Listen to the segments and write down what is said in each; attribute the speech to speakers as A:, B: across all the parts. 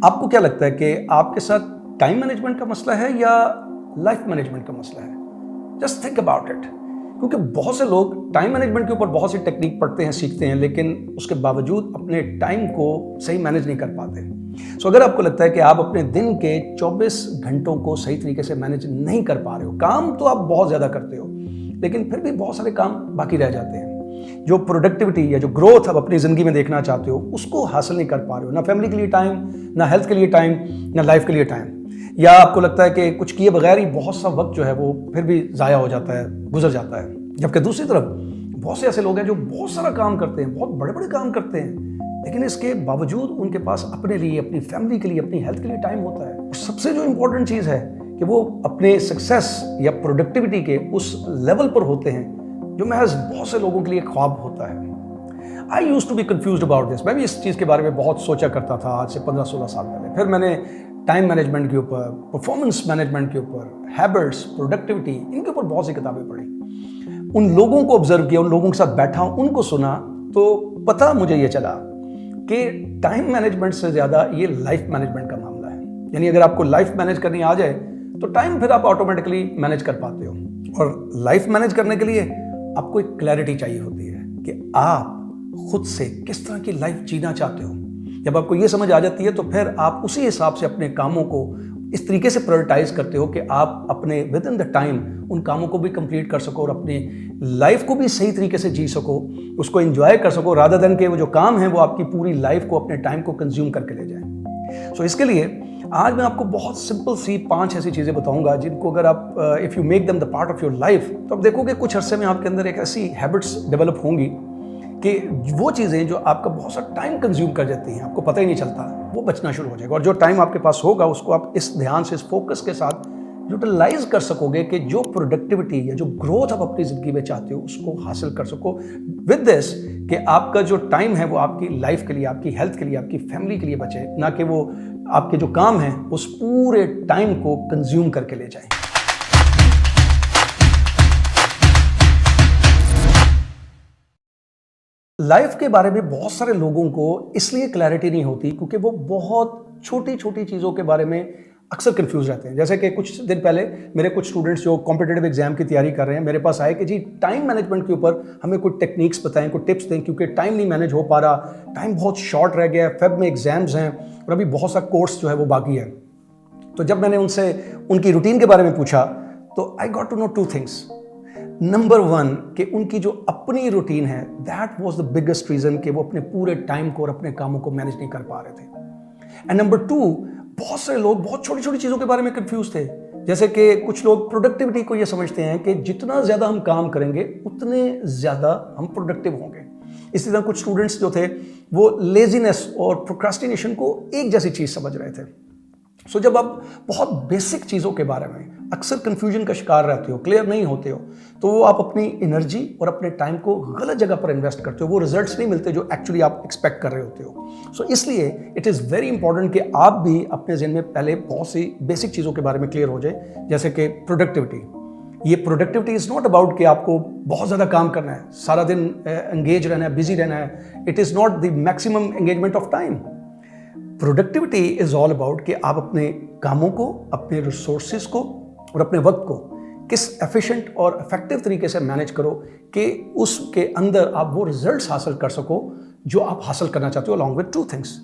A: आपको क्या लगता है कि आपके साथ टाइम मैनेजमेंट का मसला है या लाइफ मैनेजमेंट का मसला है? Just think about it. क्योंकि बहुत से लोग टाइम मैनेजमेंट के ऊपर बहुत सी टेक्निक पढ़ते हैं, सीखते हैं, लेकिन उसके बावजूद अपने टाइम को सही मैनेज नहीं कर पाते। सो अगर आपको लगता है कि आप अपने दिन के 24 घंटों को सही तरीके से मैनेज नहीं कर पा रहे हो, काम तो आप बहुत ज़्यादा करते हो, लेकिन फिर भी बहुत सारे काम बाकी रह जाते हैं। जो प्रोडक्टिविटी या जो ग्रोथ आप अपनी ज़िंदगी में देखना चाहते हो, उसको हासिल नहीं कर पा रहे हो। ना फैमिली के लिए टाइम, ना हेल्थ के लिए टाइम, ना लाइफ के लिए टाइम। या आपको लगता है कि कुछ किए बगैर ही बहुत सा वक्त जो है वो फिर भी ज़ाया हो जाता है, गुजर जाता है। जबकि दूसरी तरफ बहुत से ऐसे लोग हैं जो बहुत सारा काम करते हैं, बहुत बड़े बड़े काम करते हैं, लेकिन इसके बावजूद उनके पास अपने लिए, अपनी फैमिली के लिए, अपनी हेल्थ के लिए टाइम होता है। और सबसे जो इम्पोर्टेंट चीज़ है कि वो अपने सक्सेस या प्रोडक्टिविटी के उस लेवल पर होते हैं जो महज बहुत से लोगों के लिए ख्वाब होता है। I use to be confuse about this. मैं भी इस चीज़ के बारे में बहुत सोचा करता था आज से 15-16 साल पहले। फिर मैंने टाइम मैनेजमेंट के ऊपर, परफॉर्मेंस मैनेजमेंट के ऊपर, हैबिट्स, प्रोडक्टिविटी, इनके ऊपर बहुत सी किताबें पढ़ी। उन लोगों को ऑब्जर्व किया, उन लोगों के साथ बैठा, उनको सुना, तो पता मुझे ये चला कि टाइम मैनेजमेंट से ज़्यादा ये लाइफ मैनेजमेंट का मामला है। यानी अगर आपको लाइफ मैनेज करनी आ जाए तो टाइम फिर आप ऑटोमेटिकली मैनेज कर पाते हो। और लाइफ मैनेज करने के लिए आपको एक क्लैरिटी चाहिए होती है कि आप खुद से किस तरह की लाइफ जीना चाहते हो। जब आपको ये समझ आ जाती है तो फिर आप उसी हिसाब से अपने कामों को इस तरीके से प्रायोरिटाइज करते हो कि आप अपने विद इन द टाइम उन कामों को भी कंप्लीट कर सको और अपनी लाइफ को भी सही तरीके से जी सको, उसको एंजॉय कर सको, रादर देन के वो जो काम है वो आपकी पूरी लाइफ को, अपने टाइम को कंज्यूम करके ले जाए। सो इसके लिए आज मैं आपको बहुत सिंपल सी 5 ऐसी चीज़ें बताऊंगा जिनको अगर आप if you make them the part of your life, तो आप देखोगे कुछ अरसे में आपके अंदर एक ऐसी हैबिट्स डेवलप होंगी कि वो चीज़ें जो आपका बहुत सा टाइम कंज्यूम कर जाती हैं, आपको पता ही नहीं चलता, वो बचना शुरू हो जाएगा। और जो टाइम आपके पास होगा उसको आप इस ध्यान से, इस फोकस के साथ यूटिलाइज कर सकोगे कि जो प्रोडक्टिविटी या जो ग्रोथ आप अपनी ज़िंदगी में चाहते हो उसको हासिल कर सको विद दिस कि आपका जो टाइम है वो आपकी लाइफ के लिए, आपकी हेल्थ के लिए, आपकी फैमिली के लिए बचे, ना कि वो आपके जो काम हैं उस पूरे टाइम को कंज्यूम करके ले जाएं। लाइफ के बारे में बहुत सारे लोगों को इसलिए क्लैरिटी नहीं होती क्योंकि वो बहुत छोटी छोटी चीज़ों के बारे में अक्सर कंफ्यूज रहते हैं। जैसे कि कुछ दिन पहले मेरे कुछ स्टूडेंट्स जो कॉम्पिटिटिव एग्जाम की तैयारी कर रहे हैं मेरे पास आए कि जी टाइम मैनेजमेंट के ऊपर हमें कुछ टेक्निक्स बताएं, कुछ टिप्स दें, क्योंकि टाइम नहीं मैनेज हो पा रहा, टाइम बहुत शॉर्ट रह गया है, फेब में एग्जाम्स हैं और अभी बहुत सा कोर्स जो है वो बाकी है। तो जब मैंने उनसे उनकी रूटीन के बारे में पूछा तो I got to know 2 things. Number 1 कि उनकी जो अपनी रूटीन है that was the biggest reason कि वो अपने पूरे टाइम को और अपने कामों को मैनेज नहीं कर पा रहे थे। एंड नंबर 2, बहुत सारे लोग बहुत छोटी छोटी चीज़ों के बारे में कंफ्यूज थे। जैसे कि कुछ लोग प्रोडक्टिविटी को ये समझते हैं कि जितना ज़्यादा हम काम करेंगे उतने ज़्यादा हम प्रोडक्टिव होंगे। इसी तरह कुछ स्टूडेंट्स जो थे वो लेजीनेस और प्रोक्रास्टिनेशन को एक जैसी चीज़ समझ रहे थे। सो जब आप बहुत बेसिक चीज़ों के बारे में अक्सर कंफ्यूजन का शिकार रहते हो, क्लियर नहीं होते हो, तो वो आप अपनी एनर्जी और अपने टाइम को गलत जगह पर इन्वेस्ट करते हो, वो रिजल्ट्स नहीं मिलते जो एक्चुअली आप एक्सपेक्ट कर रहे होते हो। सो इसलिए इट इज़ वेरी इंपॉर्टेंट कि आप भी अपने ज़हन में पहले बहुत सी बेसिक चीज़ों के बारे में क्लियर हो जाए। जैसे कि प्रोडक्टिविटी, ये प्रोडक्टिविटी इज़ नॉट अबाउट कि आपको बहुत ज़्यादा काम करना है, सारा दिन एंगेज रहना है, बिजी रहना है। It is not the maximum engagement of time. Productivity is all about कि आप अपने कामों को, अपने रिसोर्सेज को और अपने वक्त को किस एफिशिएंट और इफेक्टिव तरीके से मैनेज करो कि उसके अंदर आप वो रिजल्ट्स हासिल कर सको जो आप हासिल करना चाहते हो, along with 2 things.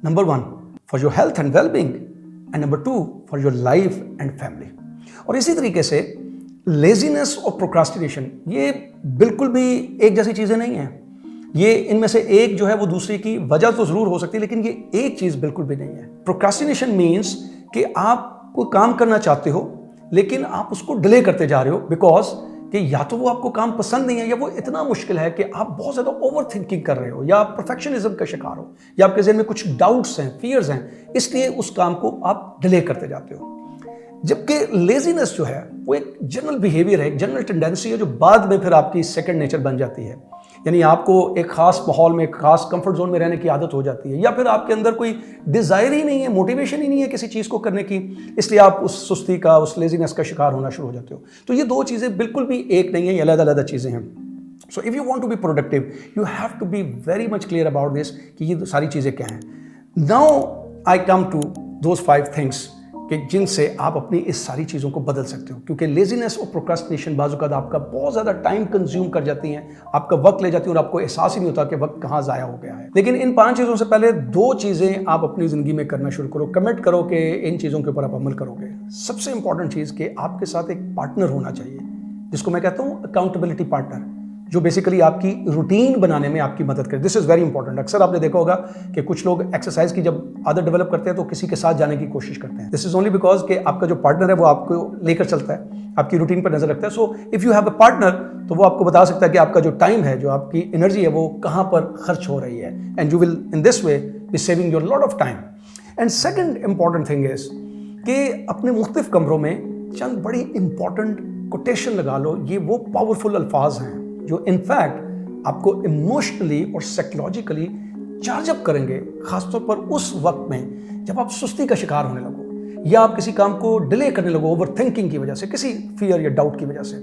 A: Number 1 for your health and wellbeing and number 2 for your life and family. और इसी तरीके से लेजीनेस और प्रोक्रास्टिनेशन ये बिल्कुल भी एक जैसी चीज़ें नहीं हैं। ये इनमें से एक जो है वो दूसरे की वजह तो ज़रूर हो सकती है, लेकिन ये एक चीज़ बिल्कुल भी नहीं है। प्रोक्रास्टिनेशन मीन्स कि आप कोई काम करना चाहते हो लेकिन आप उसको डिले करते जा रहे हो बिकॉज कि या तो वो आपको काम पसंद नहीं है या वो इतना मुश्किल है कि आप बहुत ज़्यादा ओवर थिंकिंग कर रहे हो या परफेक्शनिज्म का शिकार हो या आपके ज़हन में कुछ डाउट्स हैं, फियर्स हैं, इसलिए उस काम को आप डिले करते जाते हो। जबकि लेजीनेस जो है वो एक जनरल बिहेवियर है, एक जनरल टेंडेंसी है जो बाद में फिर आपकी सेकंड नेचर बन जाती है। यानी आपको एक खास माहौल में, एक खास कंफर्ट जोन में रहने की आदत हो जाती है, या फिर आपके अंदर कोई डिज़ायर ही नहीं है, मोटिवेशन ही नहीं है किसी चीज़ को करने की, इसलिए आप उस सुस्ती का, उस लेजीनेस का शिकार होना शुरू हो जाते हो। तो ये 2 चीज़ें बिल्कुल भी एक नहीं है, ये अलग-अलग चीज़ें हैं। So if you want to be productive you have to be very much clear about this कि ये सारी चीज़ें क्या हैं। Now I come to those 5 things कि जिनसे आप अपनी इस सारी चीज़ों को बदल सकते हो, क्योंकि लेजीनेस और प्रोक्रास्टिनेशन बाज़-औक़ात आपका बहुत ज़्यादा टाइम कंज्यूम कर जाती हैं, आपका वक्त ले जाती हैं और आपको एहसास ही नहीं होता कि वक्त कहाँ ज़ाया हो गया है। लेकिन इन 5 चीज़ों से पहले 2 चीज़ें आप अपनी ज़िंदगी में करना शुरू करो, कमिट करो कि इन चीज़ों के ऊपर आप अमल करोगे। सबसे इंपॉर्टेंट चीज़ कि आपके साथ एक पार्टनर होना चाहिए, जिसको मैं कहता हूँ अकाउंटेबिलिटी पार्टनर, जो बेसिकली आपकी रूटीन बनाने में आपकी मदद करे। This is very important. अक्सर आपने देखा होगा कि कुछ लोग एक्सरसाइज की जब आदत डेवलप करते हैं तो किसी के साथ जाने की कोशिश करते हैं। दिस इज़ ओनली बिकॉज कि आपका जो पार्टनर है वो आपको लेकर चलता है, आपकी रूटीन पर नजर रखता है। सो if you have a partner तो वो आपको बता सकता है कि आपका जो टाइम है, जो आपकी एनर्जी है, वो कहाँ पर खर्च हो रही है, and you will in this way B saving your lot of time. And second important thing is कि अपने मुख्तलिफ कमरों में चंद बड़ी इंपॉर्टेंट कोटेशन लगा लो। ये वो पावरफुल अल्फाज हैं जो इनफैक्ट आपको इमोशनली और साइकोलॉजिकली चार्ज अप करेंगे, खासतौर पर उस वक्त में जब आप सुस्ती का शिकार होने लगो या आप किसी काम को डिले करने लगो ओवर थिंकिंग की वजह से, किसी फियर या डाउट की वजह से।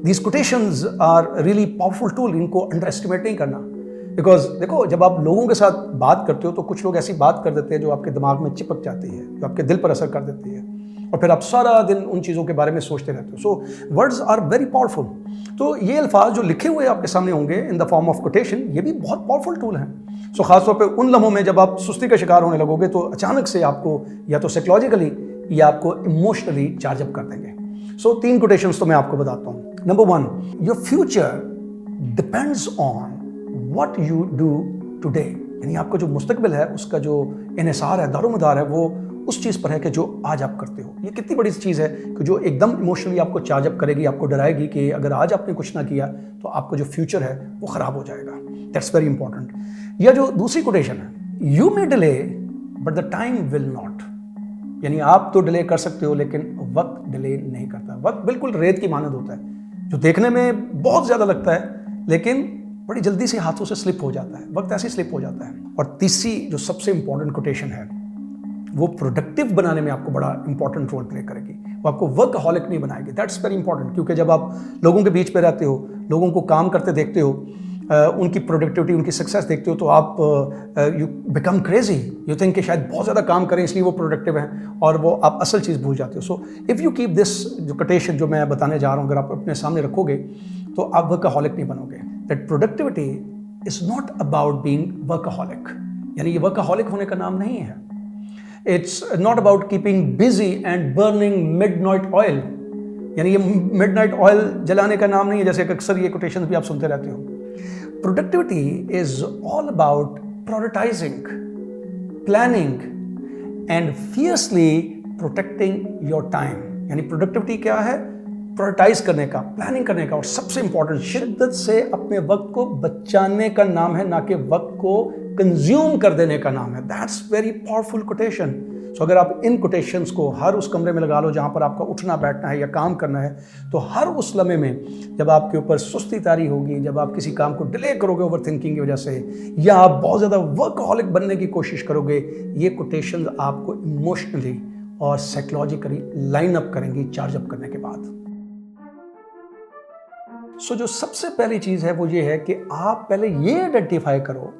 A: These quotations are really powerful tool, इनको अंडर एस्टिमेट नहीं करना। बिकॉज देखो, जब आप लोगों के साथ बात करते हो तो कुछ लोग ऐसी बात कर देते हैं जो आपके दिमाग में चिपक जाती है, जो आपके दिल पर असर कर देती है, और फिर आप सारा दिन उन चीज़ों के बारे में सोचते रहते हो। सो वर्ड्स आर वेरी पावरफुल। तो ये अल्फाज जो लिखे हुए आपके सामने होंगे in the form of quotation, ये भी बहुत पावरफुल टूल हैं। सो खासतौर पे उन लम्हों में जब आप सुस्ती का शिकार होने लगोगे तो अचानक से आपको या तो साइकोलॉजिकली या आपको इमोशनली चार्ज अप कर देंगे। सो 3 कोटेशंस तो मैं आपको बताता हूँ। Number 1, your future depends on what you do today. यानी आपका जो मुस्तकबिल है, उसका जो इन्हिसार है, दारोमदार है, वो उस चीज़ पर है कि जो आज आप करते हो। ये कितनी बड़ी चीज़ है कि जो एकदम इमोशनली आपको चार्ज अप करेगी, आपको डराएगी कि अगर आज आपने कुछ ना किया तो आपका जो फ्यूचर है वो ख़राब हो जाएगा। That's very important. या जो दूसरी कोटेशन है, you may delay but the time will not. यानी आप तो डिले कर सकते हो लेकिन वक्त डिले नहीं करता। वक्त बिल्कुल रेत की मानद होता है, जो देखने में बहुत ज़्यादा लगता है लेकिन बड़ी जल्दी से हाथों से स्लिप हो जाता है। वक्त ऐसे स्लिप हो जाता है। और तीसरी जो सबसे इंपॉर्टेंट कोटेशन है, वो प्रोडक्टिव बनाने में आपको बड़ा इंपॉर्टेंट रोल प्ले करेगी। वो आपको वर्कहॉलिक नहीं बनाएगी। दैट्स वेरी इंपॉर्टेंट, क्योंकि जब आप लोगों के बीच पे रहते हो, लोगों को काम करते देखते हो, उनकी प्रोडक्टिविटी, उनकी सक्सेस देखते हो, तो आप you become crazy. You think कि शायद बहुत ज़्यादा काम करें इसलिए वो प्रोडक्टिव हैं, और वो आप असल चीज़ भूल जाते हो। सो इफ़ यू कीप दिस जो कोटेशन जो मैं बताने जा रहा हूँ, अगर आप अपने सामने रखोगे तो आप वर्कहॉलिक नहीं बनोगे। That productivity is not about being workaholic. यानी ये वर्कहॉलिक होने का नाम नहीं है। It's not about keeping busy and burning midnight oil। यानी ये midnight oil जलाने का नाम नहीं है, जैसे अक्सर ये कोटेशंस भी आप सुनते रहते हो। Productivity is all about prioritizing, planning and fiercely protecting your time। यानी प्रोडक्टिविटी क्या है? प्रायोरिटाइज करने का, प्लानिंग करने का, और सबसे इंपॉर्टेंट शिद्दत से अपने वक्त को बचाने का नाम है, ना कि वक्त को कंज्यूम कर देने का नाम है। That's very powerful quotation. So अगर आप इन कोटेशंस को हर उस कमरे में लगा लो जहाँ पर आपका उठना बैठना है या काम करना है, तो हर उस लम्हे में जब आपके ऊपर सुस्ती तारी होगी, जब आप किसी काम को डिले करोगे ओवर थिंकिंग की वजह से, या आप बहुत ज़्यादा वर्कहॉलिक बनने की कोशिश करोगे, ये कोटेशंस आपको इमोशनली और साइकोलॉजिकली लाइन अप करेंगी चार्ज अप करने के बाद। सो जो सबसे पहली चीज़ है वो ये है कि आप पहले ये आइडेंटिफाई करो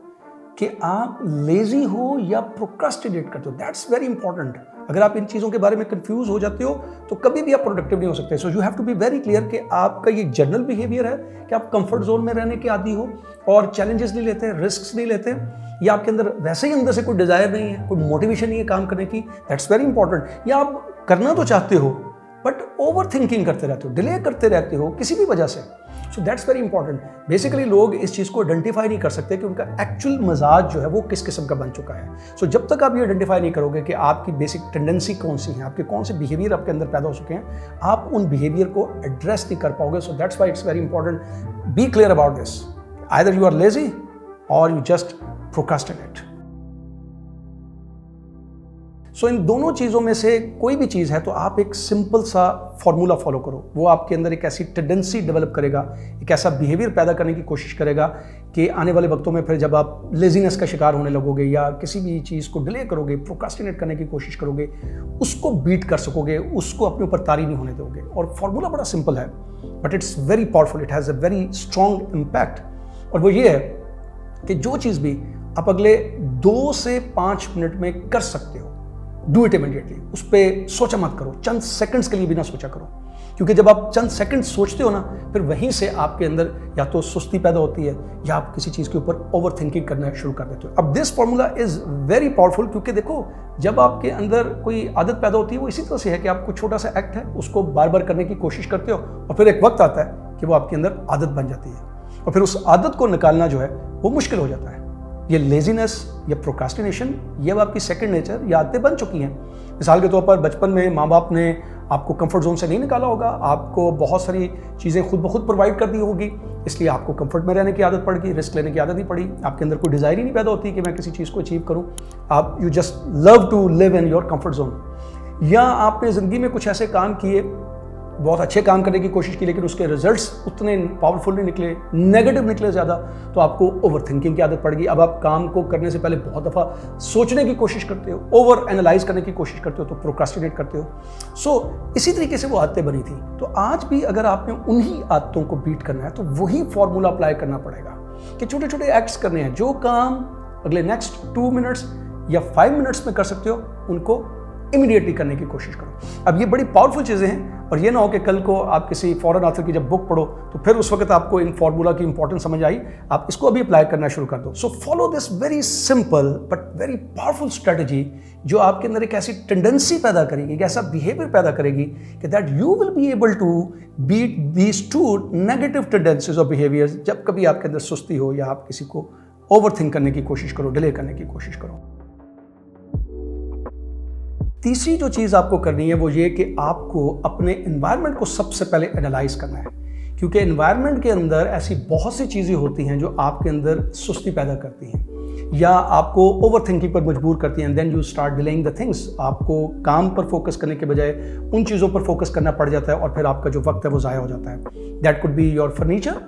A: कि आप लेजी हो या प्रोक्रास्टिनेट करते हो। That's very important. अगर आप इन चीज़ों के बारे में कंफ्यूज हो जाते हो तो कभी भी आप प्रोडक्टिव नहीं हो सकते। So you have to be very clear कि आपका ये जनरल बिहेवियर है कि आप कंफर्ट जोन में रहने के आदी हो और चैलेंजेस नहीं लेते, रिस्क नहीं लेते, या आपके अंदर वैसे ही अंदर से कोई डिज़ायर नहीं है, कोई मोटिवेशन नहीं है काम करने की। That's very important. या आप करना तो चाहते हो बट ओवर थिंकिंग करते रहते हो, डिले करते रहते हो किसी भी वजह से। So that's very important. Basically लोग इस चीज़ को आइडेंटिफाई नहीं कर सकते कि उनका एक्चुअल मजाज जो है वो किस किस्म का बन चुका है। सो जब तक आप ये आइडेंटिफाई नहीं करोगे कि आपकी बेसिक टेंडेंसी कौन सी है, आपके कौन से बिहेवियर आपके अंदर पैदा हो चुके हैं, आप उन बिहेवियर को एड्रेस नहीं कर पाओगे। So that's why it's very important, be clear about this. Either you are lazy और यू जस्ट प्रोक्रास्टिनेट। सो इन दोनों चीज़ों में से कोई भी चीज़ है तो आप एक सिंपल सा फॉर्मूला फॉलो करो। वो आपके अंदर एक ऐसी टेंडेंसी डेवलप करेगा, एक ऐसा बिहेवियर पैदा करने की कोशिश करेगा कि आने वाले वक्तों में फिर जब आप लेजीनेस का शिकार होने लगोगे या किसी भी चीज़ को डिले करोगे, प्रोक्रास्टिनेट करने की कोशिश करोगे, उसको बीट कर सकोगे, उसको अपने ऊपर तारी नहीं होने दोगे। और फॉर्मूला बड़ा सिंपल है but it's very powerful, it has a very strong impact. और वो ये है कि जो चीज़ भी आप अगले 2 से 5 मिनट में कर सकते हो। Do it immediately. उस पर सोचा मत करो, चंद सेकंड्स के लिए भी ना सोचा करो, क्योंकि जब आप चंद सेकंड सोचते हो ना, फिर वहीं से आपके अंदर या तो सुस्ती पैदा होती है या आप किसी चीज़ के ऊपर ओवर थिंकिंग करना शुरू कर देते हो। अब this formula is very powerful, क्योंकि देखो जब आपके अंदर कोई आदत पैदा होती है वो इसी तरह से है कि आपको छोटा सा एक्ट है, उसको बार बार करने की कोशिश करते हो और फिर एक वक्त आता है कि वो आपके अंदर आदत बन जाती है और फिर उस आदत को निकालना जो है वो मुश्किल हो जाता है। ये लेजीनेस या प्रोक्रास्टिनेशन, ये अब आपकी सेकंड नेचर या आदतें बन चुकी हैं। मिसाल के तौर पर बचपन में माँ बाप ने आपको कंफर्ट जोन से नहीं निकाला होगा, आपको बहुत सारी चीज़ें खुद ब खुद प्रोवाइड कर दी होगी, इसलिए आपको कंफर्ट में रहने की आदत पड़ गई, रिस्क लेने की आदत ही पड़ी। आपके अंदर कोई डिज़ायर ही नहीं पैदा होती कि मैं किसी चीज़ को अचीव करूँ। आप you just love to live in your comfort zone. या आपने ज़िंदगी में कुछ ऐसे काम किए, बहुत अच्छे काम करने की कोशिश की, लेकिन उसके रिजल्ट्स उतने पावरफुल नहीं निकले, नेगेटिव निकले ज़्यादा, तो आपको ओवर थिंकिंग की आदत पड़ गई। अब आप काम को करने से पहले बहुत दफ़ा सोचने की कोशिश करते हो, ओवर एनालाइज करने की कोशिश करते हो, तो प्रोक्रास्टिनेट करते हो। सो इसी तरीके से वो आदतें बनी थी। तो आज भी अगर आपने उन्हीं आदतों को बीट करना है तो वही फॉर्मूला अप्लाई करना पड़ेगा कि छोटे छोटे एक्ट्स करने हैं। जो काम अगले नेक्स्ट 2 मिनट्स या 5 मिनट्स में कर सकते हो, उनको इमीडिएटली करने की कोशिश करो। अब ये बड़ी पावरफुल चीज़ें हैं, और ये ना हो कि कल को आप किसी फॉरेन ऑथर की जब बुक पढ़ो तो फिर उस वक्त आपको इन फार्मूला की इंपॉर्टेंस समझ आई, आप इसको अभी अप्लाई करना शुरू कर दो। So follow this very simple but very powerful strategy, जो आपके अंदर एक ऐसी टेंडेंसी पैदा करेगी, एक ऐसा बिहेवियर पैदा करेगी कि that you will be able to beat these 2 negative tendencies और बिहेवियर्स जब कभी आपके अंदर सुस्ती हो या आप किसी को ओवर थिंक करने की कोशिश करो, डिले करने की कोशिश करो। तीसरी जो चीज़ आपको करनी है वो ये कि आपको अपने एनवायरनमेंट को सबसे पहले एनालाइज करना है, क्योंकि एनवायरनमेंट के अंदर ऐसी बहुत सी चीज़ें होती हैं जो आपके अंदर सुस्ती पैदा करती हैं या आपको ओवर थिंकिंग पर मजबूर करती हैं। Then you start delaying the things. आपको काम पर फोकस करने के बजाय उन चीज़ों पर फोकस करना पड़ जाता है और फिर आपका जो वक्त है वो ज़ाया हो जाता है। That could be your furniture,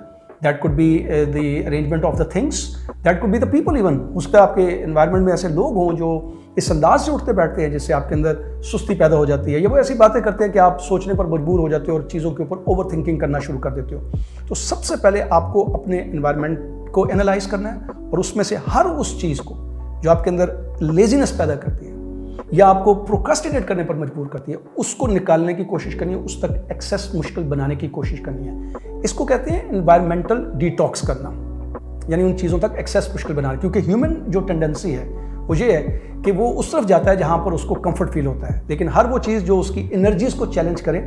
A: that could be the arrangement of the things, that could be the people even. उस पर आपके एनवायरनमेंट में ऐसे लोग हों जो इस अंदाज से उठते बैठते हैं जिससे आपके अंदर सुस्ती पैदा हो जाती है, या वो ऐसी बातें करते हैं कि आप सोचने पर मजबूर हो जाते हो और चीज़ों के ऊपर ओवर थिंकिंग करना शुरू कर देते हो। तो सबसे पहले आपको अपने एनवायरनमेंट को एनालाइज करना है और उसमें से हर उस चीज़ को जो आपके अंदर लेजीनेस पैदा करती है या आपको प्रोक्रास्टिनेट करने पर मजबूर करती है, उसको निकालने की कोशिश करनी है, उस तक एक्सेस मुश्किल बनाने की कोशिश करनी है। इसको कहते हैं एनवायरमेंटल डिटॉक्स करना, यानी उन चीज़ों तक एक्सेस मुश्किल बनाना। क्योंकि ह्यूमन जो टेंडेंसी है वो ये है कि वो उस तरफ जाता है जहाँ पर उसको कंफर्ट फील होता है, लेकिन हर वो चीज़ जो उसकी एनर्जीज़ को चैलेंज करे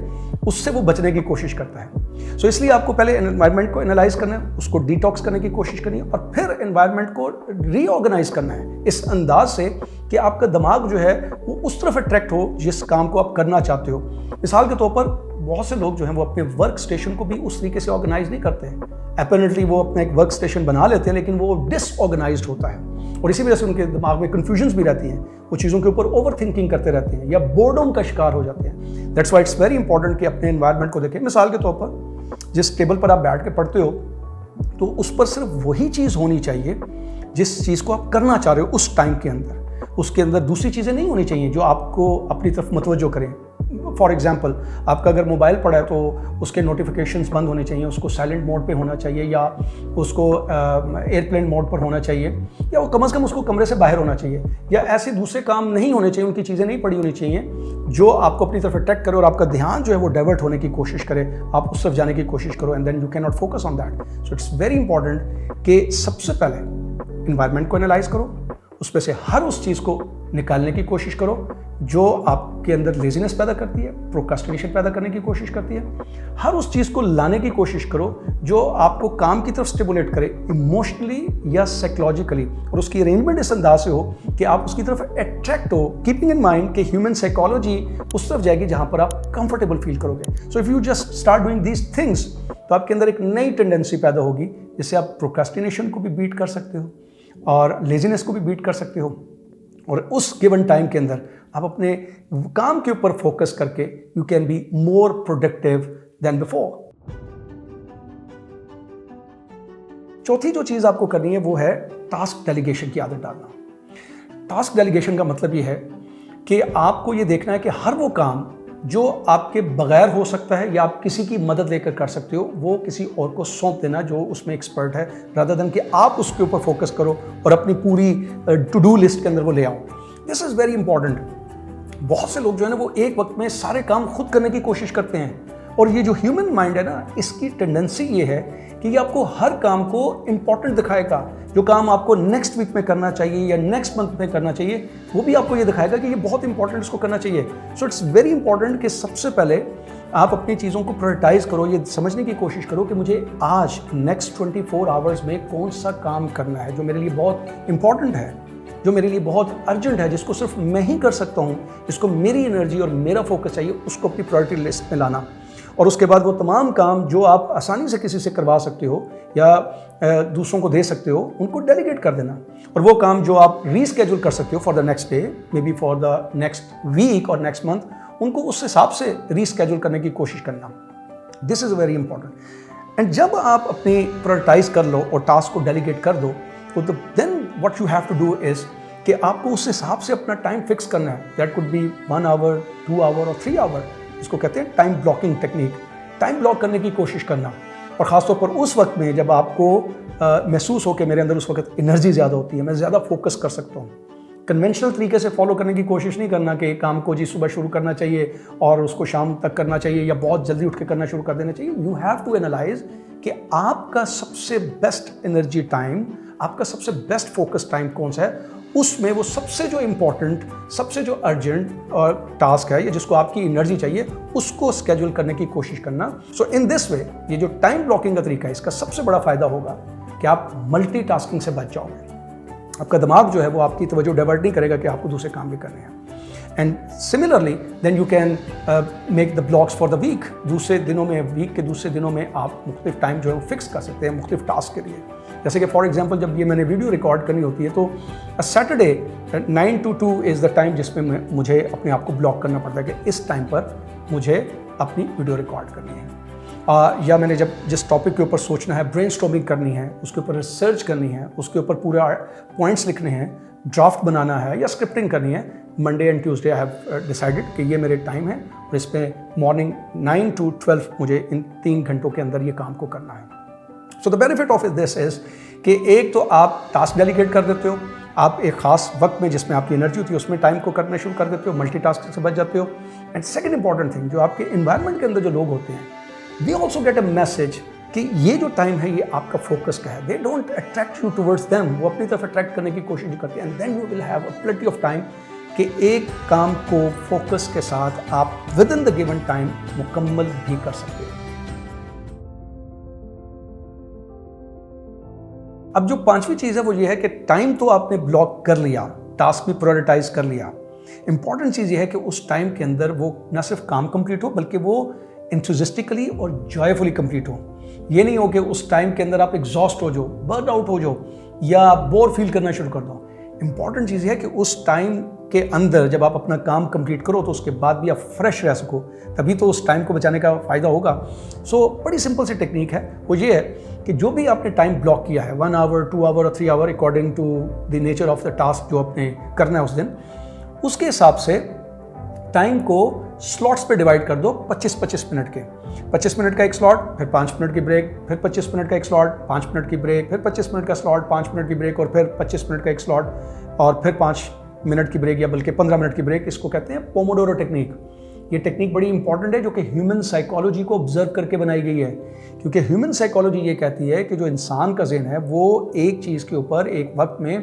A: उससे वो बचने की कोशिश करता है। सो इसलिए आपको पहले एनवायरनमेंट को एनालाइज करना है, उसको डिटॉक्स करने की कोशिश करनी है और फिर एनवायरनमेंट को रीऑर्गेनाइज करना है इस अंदाज से कि आपका दिमाग जो है वो उस तरफ अट्रैक्ट हो जिस काम को आप करना चाहते हो। मिसाल के तौर पर बहुत से लोग जो हैं वो अपने वर्क स्टेशन को भी उस तरीके से ऑर्गेनाइज नहीं करते हैं। अपैरेंटली वो अपना एक वर्क स्टेशन बना लेते हैं, लेकिन वो डिसऑर्गेनाइज्ड होता है और इसी वजह से उनके दिमाग में कन्फ्यूजन्स भी रहती हैं, वो चीज़ों के ऊपर ओवर थिंकिंग करते रहते हैं या बोर्डम का शिकार हो जाते हैं। That's why it's very important कि अपने एनवायरनमेंट को देखें। मिसाल के तौर पर जिस टेबल पर आप बैठ के पढ़ते हो तो उस पर सिर्फ वही चीज़ होनी चाहिए जिस चीज़ को आप करना चाह रहे हो उस टाइम के अंदर। उसके अंदर दूसरी चीज़ें नहीं होनी चाहिए जो आपको अपनी तरफ मुतवज्जो करें। फॉर एग्जाम्पल, आपका अगर मोबाइल पड़ा है तो उसके नोटिफिकेशंस बंद होने चाहिए, उसको साइलेंट मोड पे होना चाहिए या उसको एयरप्लेन मोड पर होना चाहिए, या वो कम से कम उसको कमरे से बाहर होना चाहिए, या ऐसे दूसरे काम नहीं होने चाहिए, उनकी चीज़ें नहीं पड़ी होनी चाहिए जो आपको अपनी तरफ अट्रैक्ट करे और आपका ध्यान जो है वो डाइवर्ट होने की कोशिश करे, आप उस तरफ जाने की कोशिश करो, and then you can not focus on that. So it's very important कि सबसे पहले इन्वायरमेंट को एनालाइज करो, उसमें से हर उस चीज़ को निकालने की कोशिश करो जो आपके अंदर लेजीनेस पैदा करती है, प्रोक्रास्टिनेशन पैदा करने की कोशिश करती है। हर उस चीज़ को लाने की कोशिश करो जो आपको काम की तरफ स्टिमुलेट करे इमोशनली या साइकोलॉजिकली, और उसकी अरेंजमेंट इस अंदाज से हो कि आप उसकी तरफ अट्रैक्ट हो, कीपिंग इन माइंड कि ह्यूमन साइकोलॉजी उस तरफ जाएगी जहाँ पर आप कंफर्टेबल फील करोगे। सो if you just start doing these things, तो आपके अंदर एक नई टेंडेंसी पैदा होगी जिससे आप प्रोक्रास्टिनेशन को भी बीट कर सकते हो और लेजीनेस को भी बीट कर सकते हो, और उस गिवन टाइम के अंदर आप अपने काम के ऊपर फोकस करके you can be more productive than before. चौथी जो चीज़ आपको करनी है वो है टास्क डेलीगेशन की आदत डालना। टास्क डेलीगेशन का मतलब ये है कि आपको ये देखना है कि हर वो काम जो आपके बगैर हो सकता है या आप किसी की मदद लेकर कर सकते हो, वो किसी और को सौंप देना जो उसमें एक्सपर्ट है, रादर देन कि आप उसके ऊपर फोकस करो और अपनी पूरी टू डू लिस्ट के अंदर वो ले आओ। This is very important. बहुत से लोग जो है ना वो एक वक्त में सारे काम खुद करने की कोशिश करते हैं, और ये जो ह्यूमन माइंड है ना, इसकी टेंडेंसी ये है कि ये आपको हर काम को इंपॉर्टेंट दिखाएगा। जो काम आपको नेक्स्ट वीक में करना चाहिए या नेक्स्ट मंथ में करना चाहिए, वो भी आपको ये दिखाएगा कि ये बहुत इंपॉर्टेंट, इसको करना चाहिए। सो इट्स वेरी इंपॉर्टेंट कि सबसे पहले आप अपनी चीज़ों को प्रायोरिटाइज करो, ये समझने की कोशिश करो कि मुझे आज नेक्स्ट 24 आवर्स में कौन सा काम करना है जो मेरे लिए बहुत इंपॉर्टेंट है, जो मेरे लिए बहुत अर्जेंट है, जिसको सिर्फ मैं ही कर सकता हूँ, जिसको मेरी एनर्जी और मेरा फोकस चाहिए, उसको अपनी प्रायोरिटी लिस्ट में लाना। और उसके बाद वो तमाम काम जो आप आसानी से किसी से करवा सकते हो या दूसरों को दे सकते हो, उनको डेलीगेट कर देना। और वो काम जो आप रीस्केड्यूल कर सकते हो for the next day, maybe for the next week और नेक्स्ट मंथ, उनको उस हिसाब से रीस्केड्यूल करने की कोशिश करना। This is very important. And जब आप अपनी प्रायोरिटाइज कर लो और टास्क को डेलीगेट कर दो, तो then what you have to do is कि आपको उस हिसाब से अपना टाइम फिक्स करना है। That could be 1 hour, 2 hour और 3 आवर। इसको कहते हैं time blocking technique. Time block करने की कोशिश करना, और ख़ासतौर पर उस वक्त में जब आपको महसूस हो कि मेरे अंदर उस वक्त एनर्जी ज़्यादा होती है, मैं ज़्यादा फोकस कर सकता हूँ। कन्वेंशनल तरीके से फॉलो करने की कोशिश नहीं करना कि काम को जी सुबह शुरू करना चाहिए और उसको शाम तक करना चाहिए या बहुत जल्दी उठ के करना शुरू कर देना चाहिए। यू हैव टू एनालाइज कि आपका सबसे बेस्ट एनर्जी टाइम, आपका सबसे बेस्ट फोकस टाइम कौन सा है, उसमें वो सबसे जो इम्पोर्टेंट, सबसे जो अर्जेंट टास्क है या जिसको आपकी एनर्जी चाहिए, उसको स्केड्यूल करने की कोशिश करना। सो इन दिस वे, ये जो टाइम ब्लॉकिंग का तरीका है, इसका सबसे बड़ा फायदा होगा कि आप मल्टीटास्किंग से बच जाओगे। आपका दिमाग जो है वो आपकी तवज्जो डाइवर्ट नहीं करेगा कि आपको दूसरे काम भी करने हैं। And similarly then you can make the blocks for the week. दूसरे दिनों में, वीक के दूसरे दिनों में आप मुख्तलिफ टाइम जो है वो फिक्स कर सकते हैं मुख्तलिफ टास्क के लिए। जैसे कि फॉर एग्जांपल जब ये मैंने वीडियो रिकॉर्ड करनी होती है तो Saturday 9 to 2 is the time जिसमें मुझे अपने आप को ब्लॉक करना पड़ता है कि इस टाइम पर मुझे अपनी वीडियो रिकॉर्ड करनी है। या मैंने जब जिस टॉपिक के ऊपर सोचना है, ब्रेनस्टॉर्मिंग करनी है, उसके ऊपर रिसर्च करनी है, उसके ऊपर पूरा पॉइंट्स लिखने हैं, ड्राफ्ट बनाना है या स्क्रिप्टिंग करनी है, Monday and Tuesday I have decided कि ये मेरे टाइम है और इस पे मॉर्निंग 9 to 12 मुझे इन 3 घंटों के अंदर ये काम को करना है। So the benefit of this is कि एक तो आप टास्क डेलीगेट कर देते हो, आप एक खास वक्त में जिसमें आपकी एनर्जी होती है उसमें टाइम को करना शुरू कर देते हो, मल्टीटास्किंग से बच जाते हो। एंड सेकंड इंपॉर्टेंट थिंग, जो आपके एनवायरनमेंट के अंदर जो लोग होते हैं, they also get a message कि ये जो टाइम है ये आपका फोकस का है। They don't attract you towards them, वो अपनी तरफ अट्रैक्ट करने की कोशिश करते हैं। And then you will have a plenty of time कि एक काम को फोकस के साथ आप within the given time मुकम्मल भी कर सकते हो। अब जो पांचवी चीज़ है वो ये है कि टाइम तो आपने ब्लॉक कर लिया, टास्क भी प्रायोरिटाइज कर लिया। इंपॉर्टेंट चीज़ ये है कि उस टाइम के अंदर वो ना सिर्फ काम कंप्लीट हो बल्कि वो एंथुसियास्टिकली और जॉयफुली कंप्लीट हो। ये नहीं हो कि उस टाइम के अंदर आप एग्जॉस्ट हो जाओ, बर्न आउट हो जाओ या बोर फील करना शुरू कर दो। इंपॉर्टेंट चीज़ है कि उस टाइम के अंदर जब आप अपना काम कंप्लीट करो तो उसके बाद भी आप फ्रेश रह सको, तभी तो उस टाइम को बचाने का फ़ायदा होगा। सो बड़ी सिंपल सी टेक्निक है, वो ये है कि जो भी आपने टाइम ब्लॉक किया है, 1 आवर, 2 आवर और 3 hour according to the nature of the task जो आपने करना है उस दिन, उसके हिसाब से टाइम को स्लॉट्स पे डिवाइड कर दो 25-25 मिनट के। 25 मिनट का एक स्लॉट, फिर 5 मिनट की ब्रेक, फिर 25 मिनट का एक स्लॉट, 5 मिनट की ब्रेक, फिर 25 मिनट का स्लॉट, 5 मिनट की ब्रेक और फिर 25 मिनट का एक स्लॉट और फिर 5 मिनट की ब्रेक या बल्कि 15 मिनट की ब्रेक। इसको कहते हैं पोमोडोरो टेक्निक। ये टेक्निक बड़ी इंपॉर्टेंट है जो कि ह्यूमन साइकोलॉजी को ऑब्जर्व करके बनाई गई है, क्योंकि ह्यूमन साइकोलॉजी ये कहती है कि जो इंसान का ज़हन है वो एक चीज़ के ऊपर एक वक्त में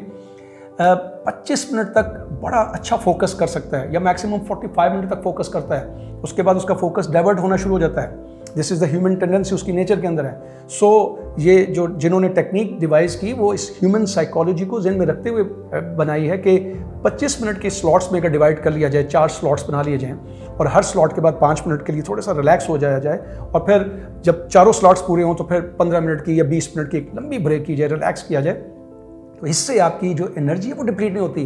A: 25 मिनट तक बड़ा अच्छा फोकस कर सकता है या मैक्सिमम 45 मिनट तक फोकस करता है। उसके बाद उसका फोकस डाइवर्ट होना शुरू हो जाता है। This is the human tendency, उसकी नेचर के अंदर है। सो ये जो जिन्होंने टेक्निक डिवाइस की वो इस ह्यूमन साइकोलॉजी को ज़हन में रखते हुए बनाई है कि 25 मिनट के स्लॉट्स में अगर डिवाइड कर लिया जाए, 4 स्लॉट्स बना लिए जाएँ और हर स्लॉट के बाद 5 मिनट के लिए थोड़ा सा रिलैक्स हो जाया जाए और फिर जब चारों स्लॉट्स पूरे हों तो फिर 15 मिनट की या 20 मिनट की एक लंबी ब्रेक की जाए, रिलैक्स किया जाए, तो इससे आपकी जो एनर्जी है वो डिप्लीट नहीं होती।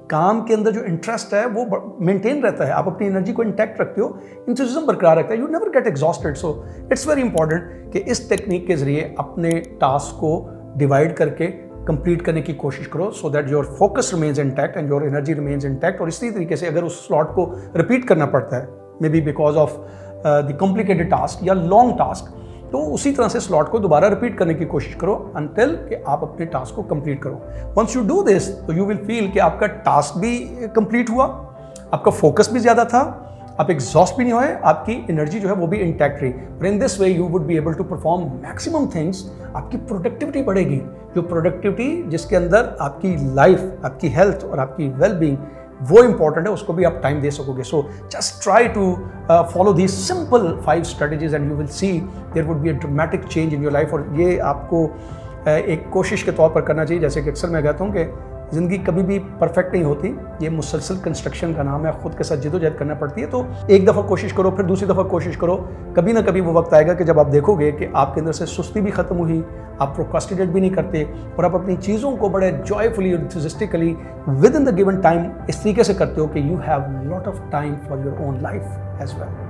A: काम के अंदर जो इंटरेस्ट है वो मेंटेन रहता है, आप अपनी एनर्जी को इंटैक्ट रखते हो, इंथुसिज्म बरकरार रखता है, you never get exhausted. So it's very important कि इस टेक्निक के जरिए अपने टास्क को डिवाइड करके कंप्लीट करने की कोशिश करो, so that your focus remains intact and your energy remains intact. और इसी तरीके से अगर उस स्लॉट को रिपीट करना पड़ता है may be because of the complicated task या लॉन्ग टास्क, तो उसी तरह से स्लॉट को दोबारा रिपीट करने की कोशिश करो अनटिल कि आप अपने टास्क को कंप्लीट करो। वंस यू डू दिस तो यू विल फील कि आपका टास्क भी कंप्लीट हुआ, आपका फोकस भी ज़्यादा था, आप एग्जॉस्ट भी नहीं हुए, आपकी एनर्जी जो है वो भी इंटैक्ट रही। But in this way you would be able to perform maximum things, आपकी प्रोडक्टिविटी बढ़ेगी। जो प्रोडक्टिविटी जिसके अंदर आपकी लाइफ, आपकी हेल्थ और आपकी वेल बीइंग वो इंपॉर्टेंट है, उसको भी आप टाइम दे सकोगे। So just try to follow these simple 5 strategies and you will see there would be a dramatic change in your life. और ये आपको एक कोशिश के तौर पर करना चाहिए। जैसे कि अक्सर मैं कहता हूँ कि ज़िंदगी कभी भी परफेक्ट नहीं होती, ये मुसलसल कंस्ट्रक्शन का नाम है, खुद के साथ जद्दोजहद करना पड़ती है। तो एक दफ़ा कोशिश करो, फिर दूसरी दफ़ा कोशिश करो, कभी ना कभी वो वक्त आएगा कि जब आप देखोगे कि आपके अंदर से सुस्ती भी ख़त्म हुई, आप प्रोक्रास्टिनेट भी नहीं करते और आप अपनी चीज़ों को बड़े जॉयफुली और enthusiastically within the given time इस तरीके से करते हो कि you have lot of time for your own life as well.